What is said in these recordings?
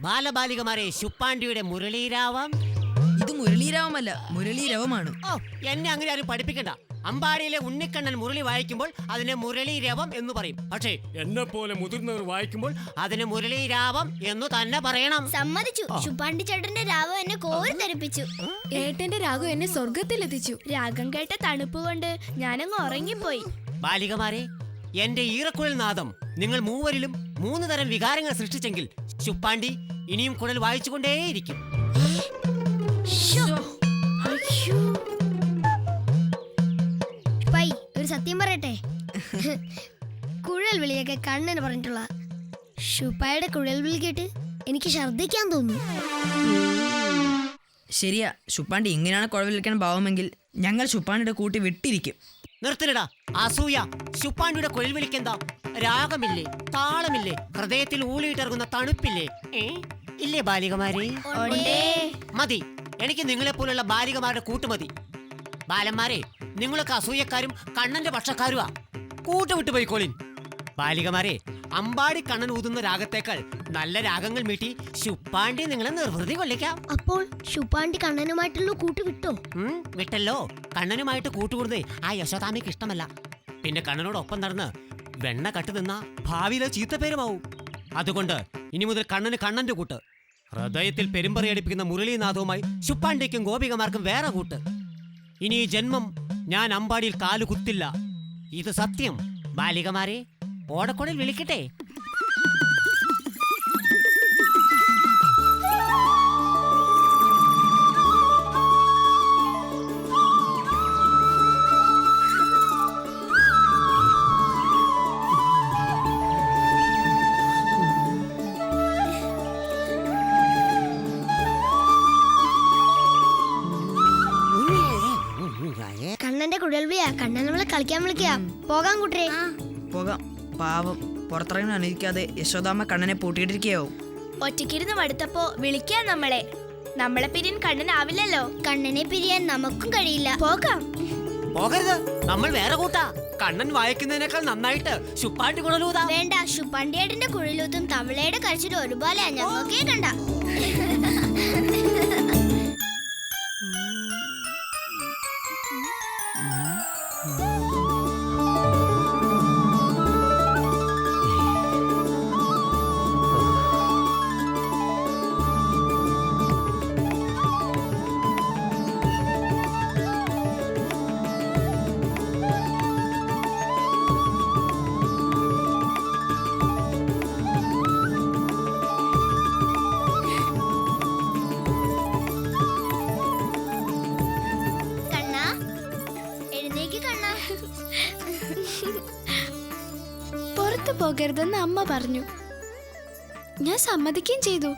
ബാലബാലികമാരെ ശുപ്പാണ്ടിയുടെ മുരളീരാവം. ഇത് മുരളീരാവമല്ല, മുരളീരവമാണ്. ഓ, എന്നെ അങ്ങനെ ആരും പഠിപ്പിക്കണ്ട. അമ്പാടിയിലെ ഉണ്ണിക്കണ്ണൻ മുരളി വായിക്കുമ്പോൾ അതിനെ മുരളീരവം എന്ന് പറയും. പക്ഷേ എന്നെ പോലെ മുതിർന്നവർ വായിക്കുമ്പോൾ അതിന് മുരളീരാവം എന്ന് തന്നെ പറയണം. സമ്മതിച്ചു. ശുപ്പാണ്ടി ചേട്ടന്റെ രാഗം എന്നെ കോരി തെറിപ്പിച്ചു. ഏട്ടന്റെ രാഗം എന്നെ സ്വർഗത്തിലെത്തിച്ചു. രാഗം കേട്ട തണുപ്പ് കൊണ്ട് ഞാനങ്ങ് ഉറങ്ങിപ്പോയി. ബാലികമാരെ, എന്റെ ഈറക്കുഴൽ നാദം നിങ്ങൾ മൂവരിലും 3 തരം വികാരങ്ങൾ സൃഷ്ടിച്ചെങ്കിൽ ശുപ്പാണ്ടി ഇനിയും കുഴൽ വായിച്ചുകൊണ്ടേയിരിക്കും. ഒരു സത്യം പറയട്ടെ, കുഴൽ വിളിയൊക്കെ കണ്ണന് പറഞ്ഞിട്ടുള്ള. ശുപ്പായുടെ കുഴൽ വിളി കേട്ട് എനിക്ക് ഛർദ്ദിക്കാൻ തോന്നുന്നു. ശരിയാ, ശുപ്പാണ്ടി ഇങ്ങനെയാണ് കുഴവിളിക്കാൻ ഭാവമെങ്കിൽ ഞങ്ങൾ ശുപ്പാണ്ടിയുടെ കൂട്ടി വിട്ടിരിക്കും. നിർത്തലടാ അസൂയ. ശുപ്പാണ്ടിയുടെ കുഴൽ വിളിക്കെന്താ രാഗമില്ലേ, താളമില്ലേ, ഹൃദയത്തിൽ ഊളിയിട്ടിറങ്ങുന്ന തണുപ്പില്ലേ? ഇല്ലേ ബാലികമാരെ? മതി, എനിക്ക് നിങ്ങളെപ്പോലുള്ള ബാലികമാരുടെ കൂട്ടുമതി. ബാലന്മാരെ, നിങ്ങളൊക്കെ അസൂയക്കാരും കണ്ണന്റെ പക്ഷക്കാരുവാ. കൂട്ടുവിട്ടു പോയിക്കോളിൻ. ബാലികമാരെ, അമ്പാടി കണ്ണൻ ഊതുന്ന രാഗത്തേക്കാൾ നല്ല രാഗങ്ങൾ മീട്ടി ശുപ്പാണ്ടി നിങ്ങളെ നിർവൃതി കൊള്ളിക്കാം. അപ്പോൾ ശുപ്പാണ്ടി കണ്ണനുമായിട്ടുള്ള കൂട്ട് വിട്ടോ? വിട്ടല്ലോ. കണ്ണനുമായിട്ട് കൂട്ടുകൂടുന്നേ ആ യശോദാമയ്ക്ക് ഇഷ്ടമല്ല. പിന്നെ കണ്ണനോടൊപ്പം നടന്ന് വെണ്ണ കട്ടു നിന്ന ഭാവിയിലെ ചീത്തപ്പേരുമാവും. അതുകൊണ്ട് ഇനി മുതൽ കണ്ണന് കണ്ണന്റെ കൂട്ട്. ഹൃദയത്തിൽ പെരുമ്പറയടിപ്പിക്കുന്ന മുരളീനാഥവുമായി ശുപ്പാണ്ടിക്കും ഗോപികമാർക്കും വേറെ കൂട്ട്. ഇനി ഈ ജന്മം ഞാൻ അമ്പാടിയിൽ കാലു കുത്തില്ല. ഇത് സത്യം. ബാലികമാരെ, ഓടക്കുഴൽ വിളിക്കട്ടെ. കണ്ണന്റെ കുഴൽ വിളിയാ. കണ്ണൻ നമ്മളെ കളിക്കാൻ വിളിക്കാ. പോകാൻ കൂട്ടരെ. പോകാം. പാവം, പുറത്തിറങ്ങാൻ അനുവദിക്കാതെ യശോദാമ്മ കണ്ണനെ പൂട്ടിയിട്ടിരിക്കുകയാവും. ഒറ്റയ്ക്കിരുന്ന് മടുത്തപ്പോ വിളിക്കാൻ നമ്മളെ പിരിയാൻ കണ്ണനാവില്ലല്ലോ. കണ്ണനെ പിരിയാൻ നമുക്കും കഴിയില്ല. പോകാം. പോകരുത്, നമ്മൾ വേറെ കൂട്ടാ. കണ്ണൻ വായിക്കുന്നതിനേക്കാൾ നന്നായിട്ട് ശുപ്പാണ്ടി കുഴലൂതാ. വേണ്ട, ശുപ്പാണ്ടിയേട്ടന്റെ കുഴലൂത്തും തവളയുടെ കരച്ചിലും ഒരുപോലെ ഞങ്ങൾക്കേ കണ്ട. പുറത്തു പോകരുതെന്ന് അമ്മ പറഞ്ഞു. ഞാൻ സമ്മതിക്കുകയും ചെയ്തു.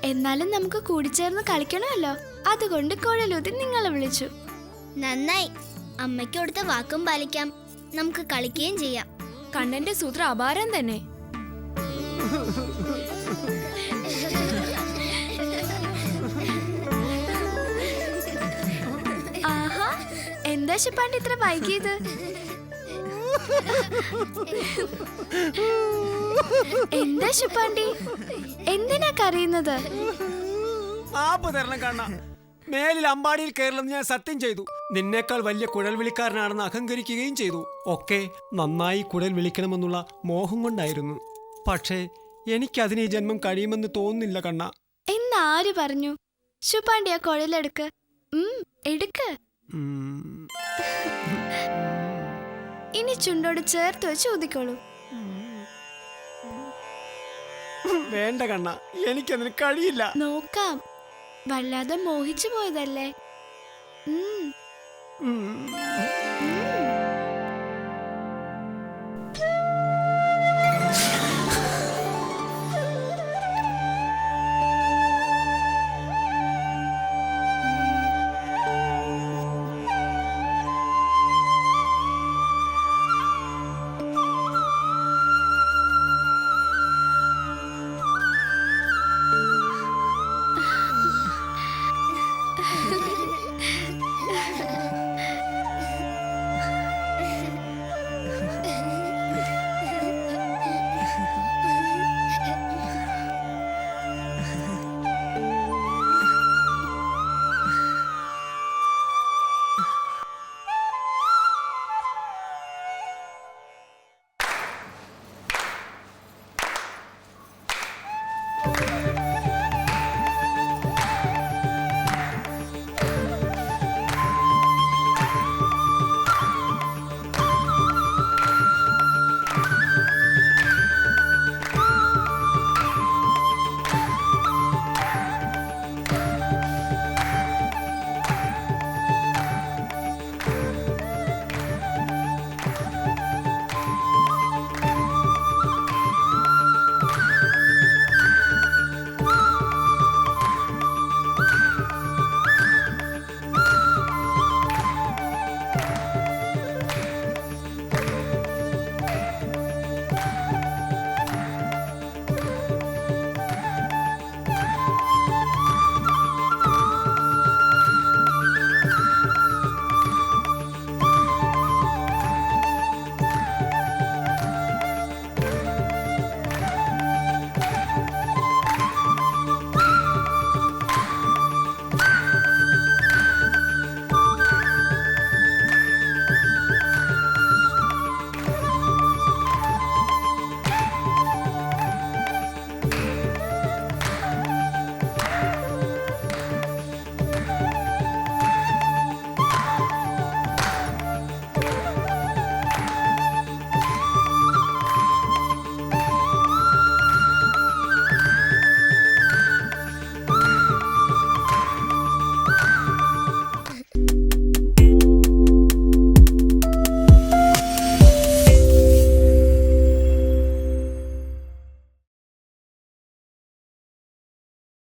എന്നാലും നമുക്ക് കൂടിച്ചേർന്ന് കളിക്കണമല്ലോ. അതുകൊണ്ട് കുഴലൂതി നിങ്ങളെ വിളിച്ചു. നന്നായി. അമ്മയ്ക്ക് കൊടുത്ത വാക്കും പാലിക്കാം. നമുക്ക് കളിക്കുകയും ചെയ്യാം. കണ്ണന്റെ സൂത്രം അപാരം തന്നെ. ആഹാ, എന്താ ശുപ്പാണ്ടി ഇത്ര വൈകിയത്? എന്താ ശുപ്പാണ്ടി, എന്തിനാ കരയുന്നത്? മേലിൽ അമ്പാടിയിൽ കയറില്ലെന്ന് ഞാൻ സത്യം ചെയ്തു. നിന്നേക്കാൾ വലിയ കുഴൽ വിളിക്കാരനാണെന്ന് അഹങ്കരിക്കുകയും ചെയ്തു. ഒക്കെ നന്നായി കുഴൽ വിളിക്കണമെന്നുള്ള മോഹം കൊണ്ടായിരുന്നു. പക്ഷേ എനിക്കതിന് ഈ ജന്മം കഴിയുമെന്ന് തോന്നുന്നില്ല കണ്ണ. എന്നാര് പറഞ്ഞു? ശുപ്പാണ്ടി ആ കുഴലെടുക്ക്. എടുക്ക്. ഇനി ചുണ്ടോട് ചേർത്ത് വെച്ച് ഊതിക്കോളൂ. വേണ്ട കണ്ണ, എനിക്കതിന് കഴിയില്ല. നോക്കാം. വല്ലാതെ മോഹിച്ചു പോയതല്ലേ.